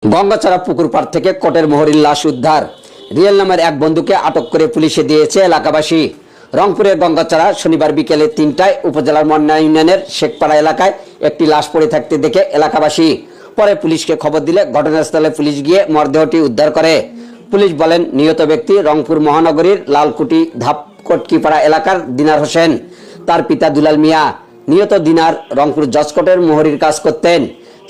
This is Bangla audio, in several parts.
গঙ্গাচড়া পুকুর পাড় থেকে কোটের মোহরির লাশ উদ্ধার। রিয়েল নামের এক বন্ধুকে আটক করে পুলিশে দিয়েছে এলাকাবাসী। রংপুরের গঙ্গাচড়া শনিবার বিকেলে ৩টায় উপজেলার মন্না ইউনিয়নের শেখপাড়া এলাকায় একটি লাশ পড়ে থাকতে দেখে এলাকাবাসী পরে পুলিশকে খবর দিলে ঘটনাস্থলে পুলিশ গিয়ে মরদেহটি উদ্ধার করে। পুলিশ বলেন, নিহত ব্যক্তি রংপুর মহানগরীর লালকুটি ধাপকটকিপাড়া এলাকার দিনার হোসেন। তার পিতা দুলাল মিয়া। নিহত দিনার রংপুর জজকোটের মোহরির কাজ করতেন।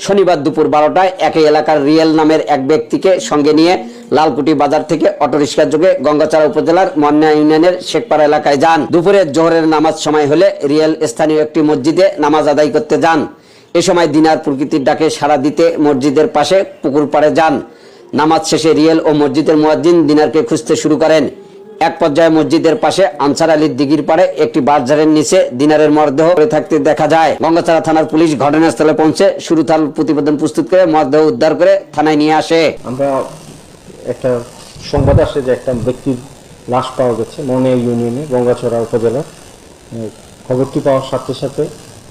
শনিবার দুপুর 12টায় একই এলাকার রিয়েল নামের এক ব্যক্তিকে সঙ্গে নিয়ে লালকুটি বাজার থেকে অটোরিক্সা যোগে গঙ্গাচড়া উপজেলার মন্না ইউনিয়নের শেখপাড়া এলাকায় যান। দুপুরে জোহরের নামাজ সময় হলে রিয়েল স্থানীয় একটি মসজিদে নামাজ আদায় করতে যান। এ সময় দিনার প্রকৃতির ডাকে সাড়া দিতে মসজিদের পাশে পুকুর পাড়ে যান। নামাজ শেষে রিয়েল ও মসজিদের মুয়াজ্জিন দিনারকে খুঁজতে শুরু করেন। এক পর্যায়ে মসজিদের পাশে আনসার আলীর দিঘির পাড়ে একটি বাঁশঝাড়ের নিচে দিনারের মরদেহ পড়ে থাকতে দেখা যায়। গঙ্গাচড়া থানার পুলিশ ঘটনাস্থলে পৌঁছে সুরুথাল প্রতিবেদন প্রস্তুত করে মরদেহ উদ্ধার করে থানায় নিয়ে আসে। আমরা একটা সংবাদ আসে যে একটা ব্যক্তির লাশ পাওয়া গেছে মনে ইউনিয়নে গঙ্গাচড়া উপজেলার। খবরটি পাওয়ার সাথে সাথে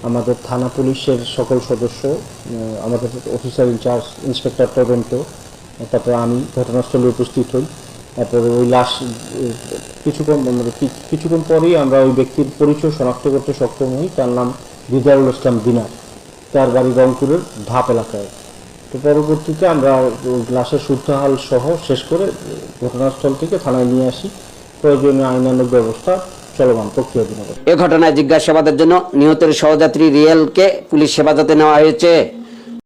আমাদের থানা পুলিশের সকল সদস্য, আমাদের অফিসার ইনচার্জ, ইন্সপেক্টর তদন্ত, তারপরে আমি ঘটনাস্থলে উপস্থিত হই। তারপরে ওই লাশ কিছুক্ষণ পরেই আমরা ওই ব্যক্তির পরিচয় শনাক্ত করতে সক্ষম হই। তার নাম রিদাউল ইসলাম দিনার, তার বাড়ি রংপুরের ধাপ এলাকায়। তো পরবর্তীতে আমরা লাশের সুরতহাল সহ শেষ করে ঘটনাস্থল থেকে থানায় নিয়ে আসি। প্রয়োজনীয় আইনানুগ ব্যবস্থা চলমান প্রক্রিয়াধীন। এ ঘটনায় জিজ্ঞাসাবাদের জন্য নিহতের সহযাত্রী রিয়েলকে পুলিশ হেফাজতে নেওয়া হয়েছে।